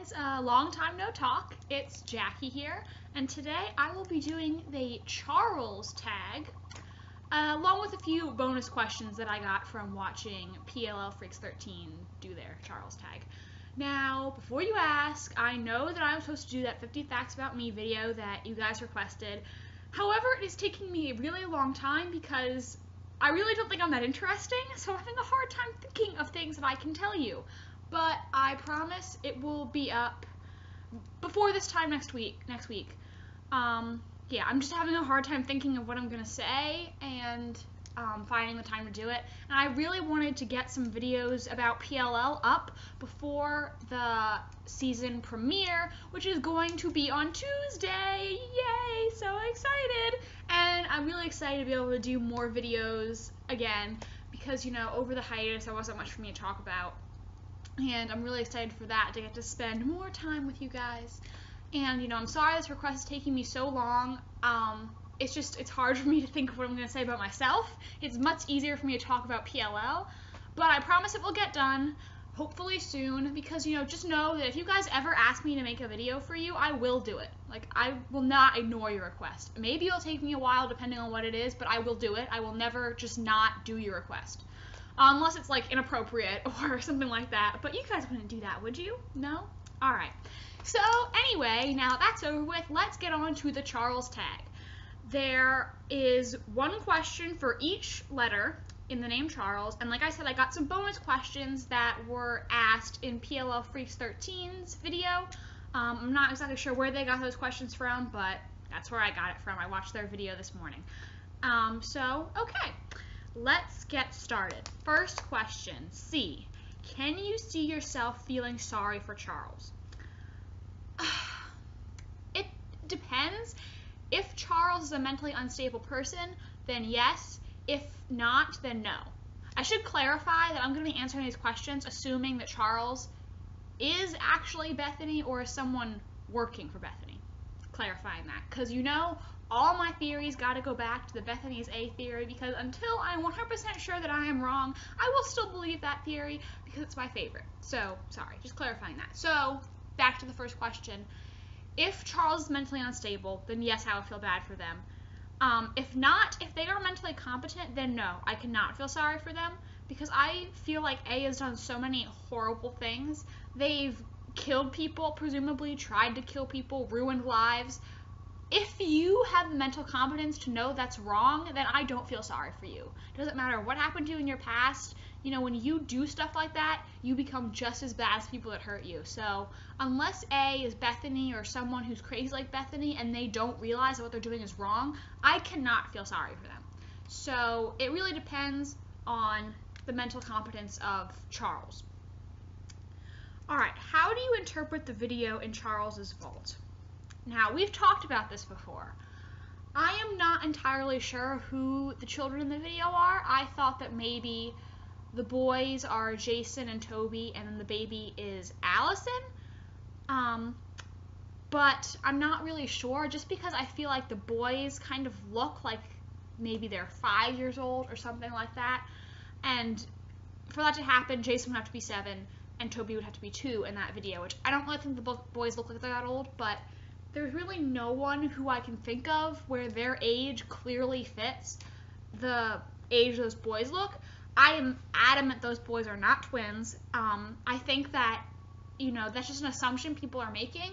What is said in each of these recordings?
guys, long time no talk. It's Jackie here, and today I will be doing the Charles tag, along with a few bonus questions that I got from watching PLL Freaks 13 do their Charles tag. Now, before you ask, I know that I'm supposed to do that 50 Facts About Me video that you guys requested. However, it is taking me a really long time because I really don't think I'm that interesting, so I'm having a hard time thinking of things that I can tell you. But I promise it will be up before this time next week. Yeah, I'm just having a hard time thinking of what I'm gonna say and finding the time to do it. And I really wanted to get some videos about PLL up before the season premiere, which is going to be on Tuesday. Yay! So excited! And I'm really excited to be able to do more videos again because, you know, over the hiatus there wasn't much for me to talk about. And I'm really excited for that, to get to spend more time with you guys. And, you know, I'm sorry this request is taking me so long. It's hard for me to think of what I'm going to say about myself. It's much easier for me to talk about PLL. But I promise it will get done, hopefully soon, because, you know, just know that if you guys ever ask me to make a video for you, I will do it. Like, I will not ignore your request. Maybe it'll take me a while depending on what it is, but I will do it. I will never just not do your request. Unless it's, like, inappropriate or something like that. But you guys wouldn't do that, would you? No? Alright. So, anyway, now that's over with, let's get on to the Charles tag. There is one question for each letter in the name Charles, and like I said, I got some bonus questions that were asked in PLL Freaks 13's video. I'm not exactly sure where they got those questions from, but that's where I got it from. I watched their video this morning. Okay. Let's get started. First question, C. Can you see yourself feeling sorry for Charles? It depends. If Charles is a mentally unstable person, then yes. If not, then no. I should clarify that I'm going to be answering these questions assuming that Charles is actually Bethany or is someone working for Bethany. Clarifying that. Because, you know, all my theories got to go back to the Bethany's A theory, because until I'm 100% sure that I am wrong, I will still believe that theory because it's my favorite. So, sorry, just clarifying that. So, back to the first question. If Charles is mentally unstable, then yes, I would feel bad for them. If not, if they are mentally competent, then no, I cannot feel sorry for them, because I feel like A has done so many horrible things. They've killed people, presumably tried to kill people, ruined lives. If you have the mental competence to know that's wrong, then I don't feel sorry for you. It doesn't matter what happened to you in your past. You know, when you do stuff like that, you become just as bad as people that hurt you. So, unless A is Bethany or someone who's crazy like Bethany and they don't realize that what they're doing is wrong, I cannot feel sorry for them. So, it really depends on the mental competence of Charles. Alright, how do you interpret the video in Charles's vault? Now, we've talked about this before. I am not entirely sure who the children in the video are. I thought that maybe the boys are Jason and Toby, and then the baby is Alison. But I'm not really sure, just because I feel like the boys kind of look like maybe they're 5 years old or something like that. And for that to happen, Jason would have to be 7, and Toby would have to be 2 in that video, which I don't really think the boys look like they're that old, but there's really no one who I can think of where their age clearly fits the age those boys look. I am adamant those boys are not twins. I think that, you know, that's just an assumption people are making.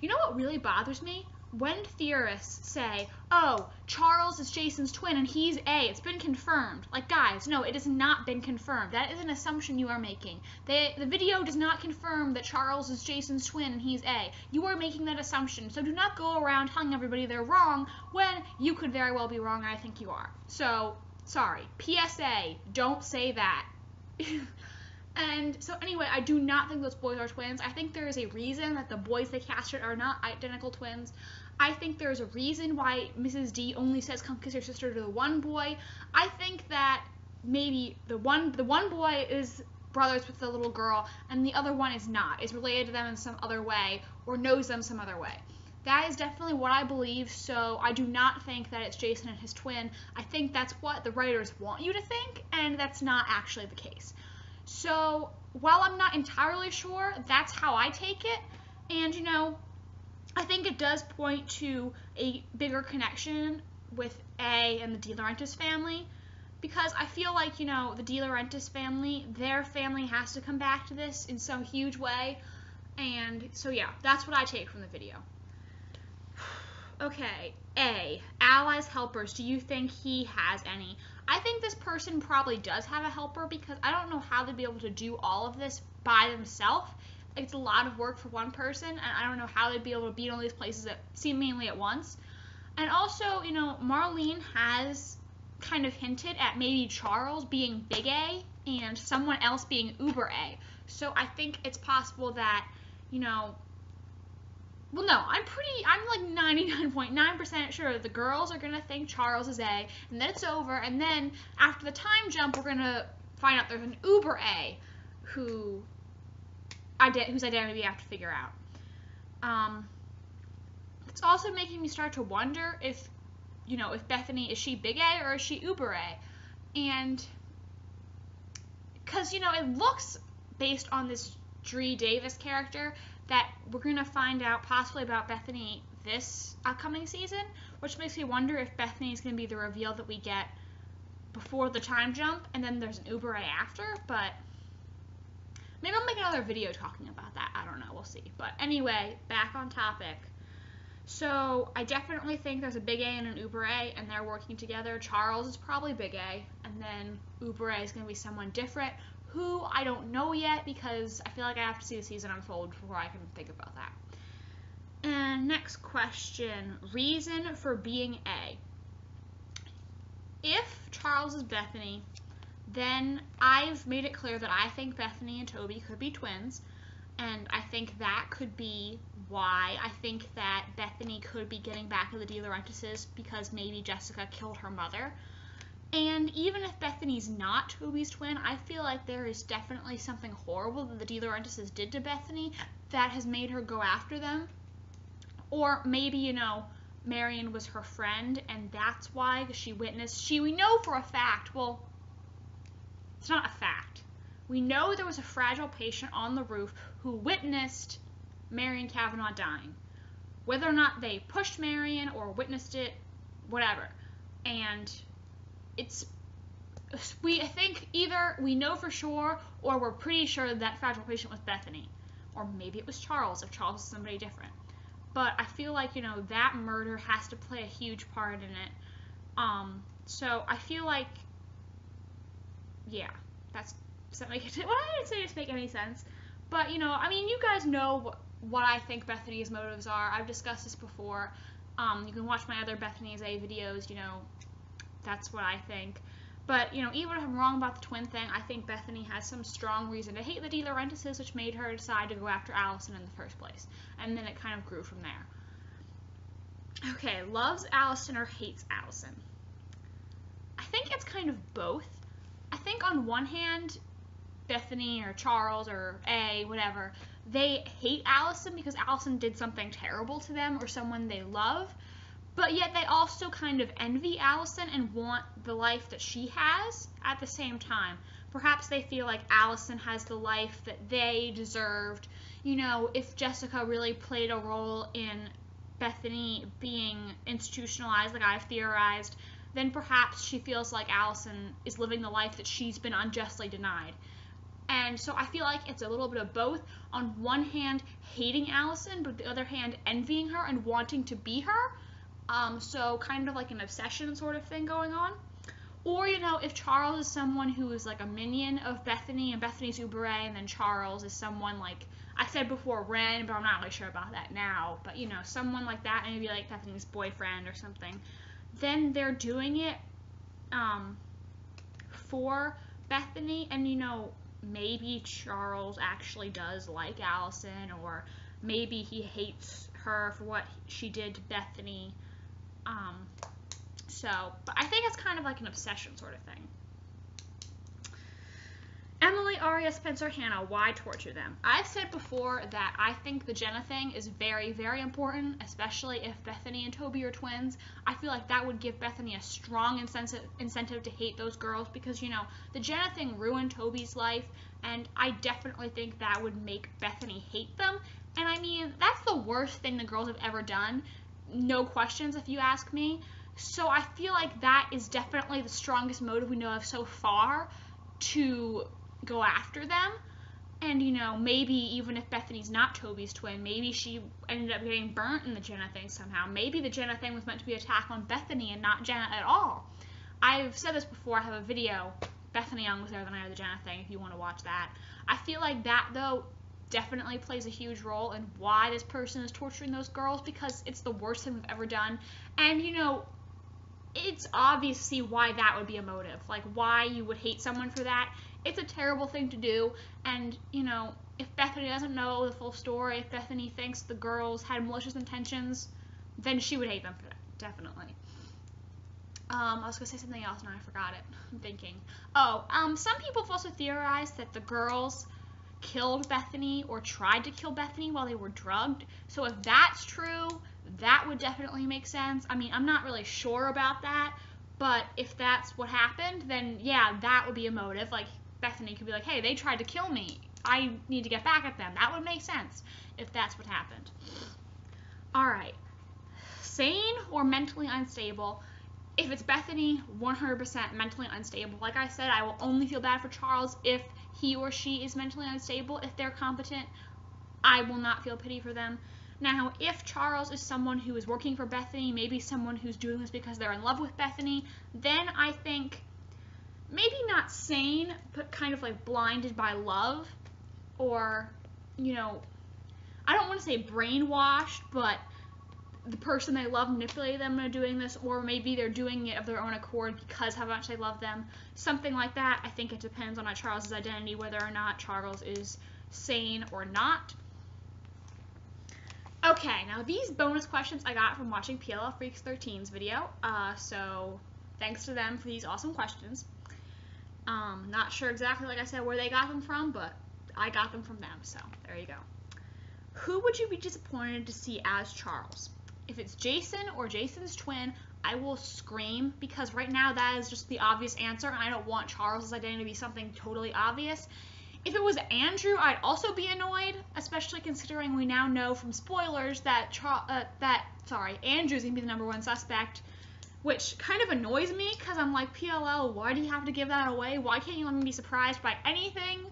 You know what really bothers me? When theorists say, oh, Charles is Jason's twin and he's A, it's been confirmed. Like, guys, no, it has not been confirmed. That is an assumption you are making. The video does not confirm that Charles is Jason's twin and he's A. You are making that assumption, so do not go around telling everybody they're wrong when you could very well be wrong, and I think you are. So, sorry. PSA, don't say that. And so anyway, I do not think those boys are twins. I think there is a reason that the boys they casted are not identical twins. I think there's a reason why Mrs. D only says come kiss your sister to the one boy. I think that maybe the one boy is brothers with the little girl and the other one is not, is related to them in some other way or knows them some other way. That is definitely what I believe, so I do not think that it's Jason and his twin. I think that's what the writers want you to think, and that's not actually the case. So, while I'm not entirely sure, that's how I take it. And, you know, I think it does point to a bigger connection with A and the De Laurentiis family, because I feel like, you know, the De Laurentiis family, their family has to come back to this in some huge way. And so, yeah, that's what I take from the video. Okay, A, allies, helpers. Do you think he has any? I think this person probably does have a helper, because I don't know how they'd be able to do all of this by themselves. It's a lot of work for one person, and I don't know how they'd be able to be in all these places seemingly at once. And also, you know, Marlene has kind of hinted at maybe Charles being big A and someone else being uber A. So I think it's possible that, you know, well, no, I'm like 99.9% sure that the girls are going to think Charles is A, and then it's over, and then after the time jump, we're going to find out there's an uber A whose identity we have to figure out. It's also making me start to wonder if, you know, if Bethany, is she big A or is she uber A? And, because, you know, it looks, based on this Dree Davis character, that we're going to find out possibly about Bethany this upcoming season, which makes me wonder if Bethany is going to be the reveal that we get before the time jump, and then there's an uber A after, but maybe I'll make another video talking about that. I don't know. We'll see. But anyway, back on topic. So I definitely think there's a big A and an uber A, and they're working together. Charles is probably big A, and then uber A is going to be someone different, who I don't know yet, because I feel like I have to see the season unfold before I can think about that. And next question. Reason for being A. If Charles is Bethany, then I've made it clear that I think Bethany and Toby could be twins, and I think that could be why I think that Bethany could be getting back at the De Laurentises, because maybe Jessica killed her mother. And even if Bethany's not Toby's twin, I feel like there is definitely something horrible that the De Laurentises did to Bethany that has made her go after them. Or maybe, you know, Marion was her friend, and that's why she witnessed. We know for a fact, well, it's not a fact. We know there was a fragile patient on the roof who witnessed Marion Cavanaugh dying. Whether or not they pushed Marion or witnessed it, whatever. And I think either we know for sure, or we're pretty sure that fragile patient was Bethany. Or maybe it was Charles, if Charles is somebody different. But I feel like, you know, that murder has to play a huge part in it. So I feel like, yeah, does that make it, well, I didn't say it to make any sense. But, you know, I mean, you guys know what I think Bethany's motives are. I've discussed this before. You can watch my other Bethany's A videos, you know, that's what I think. But, you know, even if I'm wrong about the twin thing, I think Bethany has some strong reason to hate the De Laurentises, which made her decide to go after Alison in the first place. And then it kind of grew from there. Okay, loves Alison or hates Alison? I think it's kind of both. I think on one hand, Bethany or Charles or A, whatever, they hate Alison because Alison did something terrible to them or someone they love. But yet they also kind of envy Alison and want the life that she has at the same time. Perhaps they feel like Alison has the life that they deserved. You know, if Jessica really played a role in Bethany being institutionalized, like I've theorized, then perhaps she feels like Alison is living the life that she's been unjustly denied. And so I feel like it's a little bit of both. On one hand, hating Alison, but on the other hand, envying her and wanting to be her. So kind of like an obsession sort of thing going on. Or, you know, if Charles is someone who is like a minion of Bethany and Bethany's uber A, and then Charles is someone like, I said before, Ren, but I'm not really sure about that now. But, you know, someone like that, maybe like Bethany's boyfriend or something. Then they're doing it for Bethany, and, you know, maybe Charles actually does like Alison, or maybe he hates her for what she did to Bethany. But I think it's kind of like an obsession sort of thing. Emily, Aria, Spencer, Hanna, why torture them? I've said before that I think the Jenna thing is very, very important, especially if Bethany and Toby are twins. I feel like that would give Bethany a strong incentive to hate those girls because, you know, the Jenna thing ruined Toby's life, and I definitely think that would make Bethany hate them. And I mean, that worst thing the girls have ever done. No questions, if you ask me. So I feel like that is definitely the strongest motive we know of so far to go after them. And, you know, maybe even if Bethany's not Toby's twin, maybe she ended up getting burnt in the Jenna thing somehow. Maybe the Jenna thing was meant to be an attack on Bethany and not Jenna at all. I've said this before, I have a video. Bethany Young was there the night of the Jenna thing, if you want to watch that. I feel like that, though, definitely plays a huge role in why this person is torturing those girls, because it's the worst thing we've ever done. And, you know, it's obvious to see why that would be a motive. Like, why you would hate someone for that. It's a terrible thing to do, and, you know, if Bethany doesn't know the full story, if Bethany thinks the girls had malicious intentions, then she would hate them for that, definitely. I was going to say something else and I forgot it. I'm thinking. Some people have also theorized that the girls killed Bethany or tried to kill Bethany while they were drugged. So if that's true, that would definitely make sense. I mean, I'm not really sure about that, but if that's what happened, then yeah, that would be a motive. Like, Bethany could be like, hey, they tried to kill me. I need to get back at them. That would make sense if that's what happened. Alright. Sane or mentally unstable? If it's Bethany, 100% mentally unstable. Like I said, I will only feel bad for Charles if he or she is mentally unstable. If they're competent, I will not feel pity for them. Now, if Charles is someone who is working for Bethany, maybe someone who's doing this because they're in love with Bethany, then I think maybe not sane, but kind of like blinded by love, or, you know, I don't want to say brainwashed, but the person they love manipulated them into doing this, or maybe they're doing it of their own accord because how much they love them. Something like that. I think it depends on Charles's identity, whether or not Charles is sane or not. Okay, now these bonus questions I got from watching PLL Freaks 13's video, so thanks to them for these awesome questions. Not sure exactly, like I said, where they got them from, but I got them from them, so there you go. Who would you be disappointed to see as Charles? If it's Jason or Jason's twin, I will scream, because right now that is just the obvious answer, and I don't want Charles's identity to be something totally obvious. If it was Andrew, I'd also be annoyed, especially considering we now know from spoilers that Andrew's gonna be the #1 suspect, which kind of annoys me, because I'm like, PLL, why do you have to give that away? Why can't you let me be surprised by anything?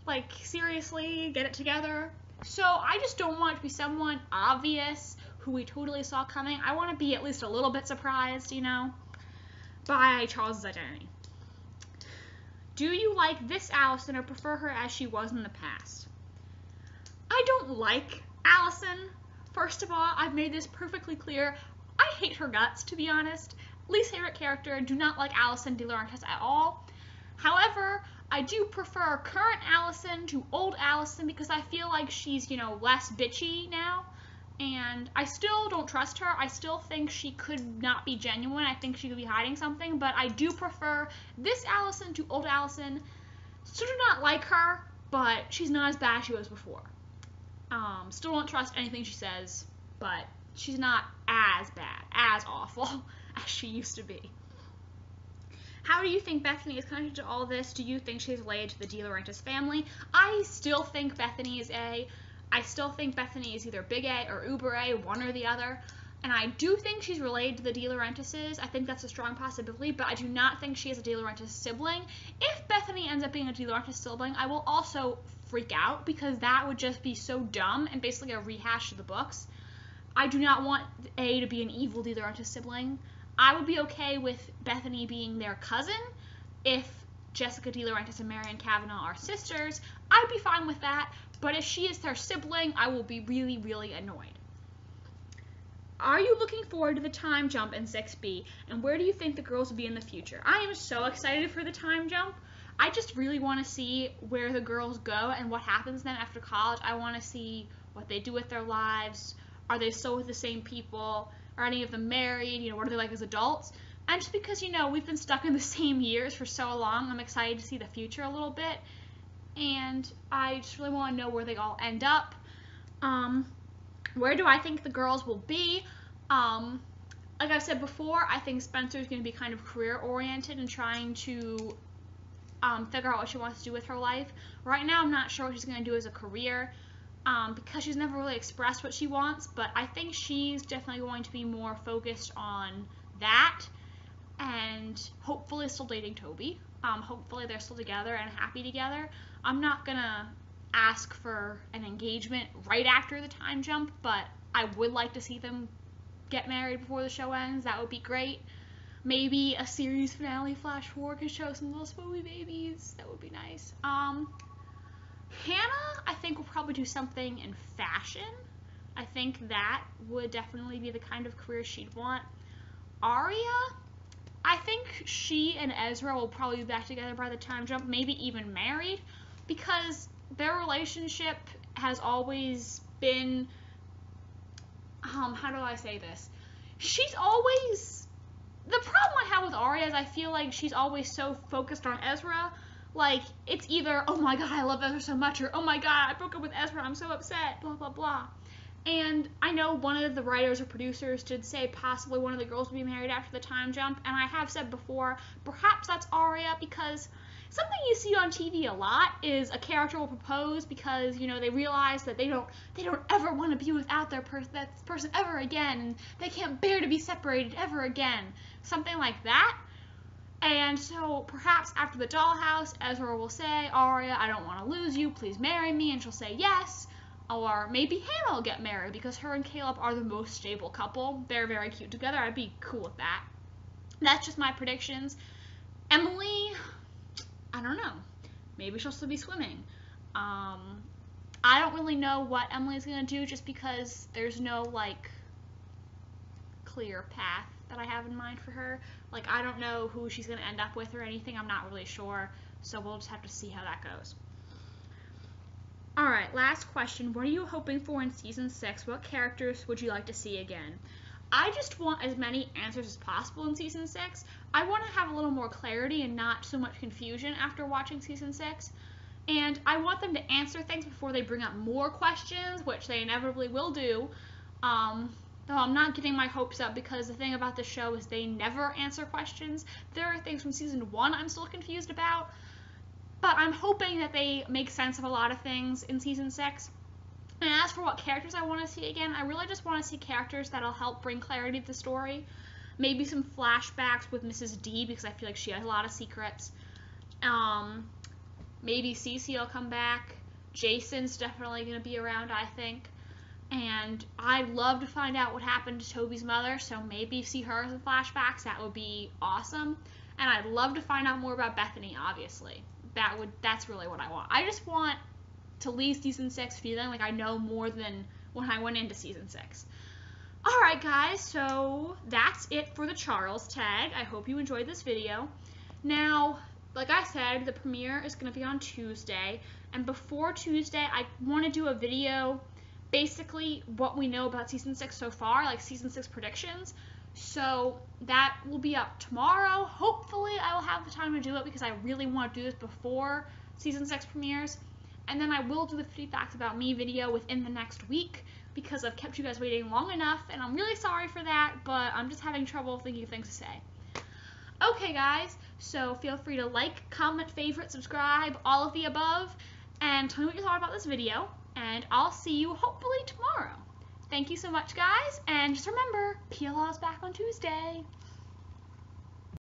Like, seriously, get it together. So I just don't want it to be someone obvious who we totally saw coming. I want to be at least a little bit surprised, you know, by Charles's identity. Do you like this Alison or prefer her as she was in the past? I don't like Alison. First of all, I've made this perfectly clear. I hate her guts, to be honest. Least favorite character, do not like Alison DeLaurentis at all. However, I do prefer current Alison to old Alison because I feel like she's, you know, less bitchy now. And I still don't trust her. I still think she could not be genuine. I think she could be hiding something. But I do prefer this Alison to old Alison. Still do not like her, but she's not as bad as she was before. Still don't trust anything she says, but she's not as bad, as awful as she used to be. How do you think Bethany is connected to all this? Do you think she's related to the DeLaurentis family? I still think Bethany is A. I still think Bethany is either Big A or Uber A, one or the other. And I do think she's related to the DeLaurentises. I think that's a strong possibility, but I do not think she is a DeLaurentis sibling. If Bethany ends up being a DeLaurentis sibling, I will also freak out, because that would just be so dumb and basically a rehash of the books. I do not want A to be an evil DeLaurentis sibling. I would be okay with Bethany being their cousin. If Jessica DeLaurentis and Marion Kavanaugh are sisters, I'd be fine with that. But if she is their sibling, I will be really, really annoyed. Are you looking forward to the time jump in 6B? And where do you think the girls will be in the future? I am so excited for the time jump. I just really want to see where the girls go and what happens then after college. I want to see what they do with their lives. Are they still with the same people? Are any of them married? You know, what are they like as adults? And just because, you know, we've been stuck in the same years for so long, I'm excited to see the future a little bit. And I just really want to know where they all end up. Where do I think the girls will be? Like I said before, I think Spencer's going to be kind of career-oriented and trying to figure out what she wants to do with her life. Right now, I'm not sure what she's going to do as a career. because she's never really expressed what she wants, but I think she's definitely going to be more focused on that, and hopefully still dating Toby. Hopefully they're still together and happy together. I'm not gonna ask for an engagement right after the time jump, but I would like to see them get married before the show ends. That would be great. Maybe a series finale flash forward could show some little spoony babies. That would be nice. Hanna, I think, will probably do something in fashion. I think that would definitely be the kind of career she'd want. Aria, I think she and Ezra will probably be back together by the time jump, maybe even married, because their relationship has always been, how do I say this? She's always, the problem I have with Aria is I feel like she's always so focused on Ezra. Like, it's either, oh my god, I love Ezra so much, or oh my god, I broke up with Ezra, I'm so upset, blah, blah, blah. And I know one of the writers or producers did say possibly one of the girls will be married after the time jump, and I have said before, perhaps that's Aria, because something you see on TV a lot is a character will propose because, you know, they realize that they don't ever want to be without that person ever again, and they can't bear to be separated ever again. Something like that. And so perhaps after the dollhouse, Ezra will say, Aria, I don't want to lose you, please marry me, and she'll say yes. Or maybe Hanna will get married because her and Caleb are the most stable couple. They're very cute together. I'd be cool with that. That's just my predictions. Emily, I don't know. Maybe she'll still be swimming. I don't really know what Emily's going to do just because there's no, like, clear path that I have in mind for her. Like, I don't know who she's going to end up with or anything. I'm not really sure. So we'll just have to see how that goes. Alright, last question. What are you hoping for in Season 6? What characters would you like to see again? I just want as many answers as possible in Season 6. I want to have a little more clarity and not so much confusion after watching Season 6. And I want them to answer things before they bring up more questions, which they inevitably will do. Though I'm not getting my hopes up because the thing about the show is they never answer questions. There are things from Season 1 I'm still confused about. But I'm hoping that they make sense of a lot of things in Season 6. And as for what characters I want to see again, I really just want to see characters that'll help bring clarity to the story. Maybe some flashbacks with Mrs. D, because I feel like she has a lot of secrets. Maybe Cece will come back. Jason's definitely going to be around, I think. And I'd love to find out what happened to Toby's mother, so maybe see her in flashbacks. That would be awesome. And I'd love to find out more about Bethany, obviously. That's really what I want. I just want to leave Season 6 feeling like I know more than when I went into Season 6. Alright guys, so that's it for the Charles tag. I hope you enjoyed this video. Now, like I said, the premiere is going to be on Tuesday, and before Tuesday, I want to do a video, basically what we know about Season 6 so far, like Season 6 predictions. So that will be up tomorrow. Hopefully I will have the time to do it because I really want to do this before Season 6 premieres. And then I will do the 50 Facts About Me video within the next week because I've kept you guys waiting long enough, and I'm really sorry for that, but I'm just having trouble thinking of things to say. Okay guys, so feel free to like, comment, favorite, subscribe, all of the above, and tell me what you thought about this video, and I'll see you hopefully tomorrow. Thank you so much, guys, and just remember, PLL is back on Tuesday.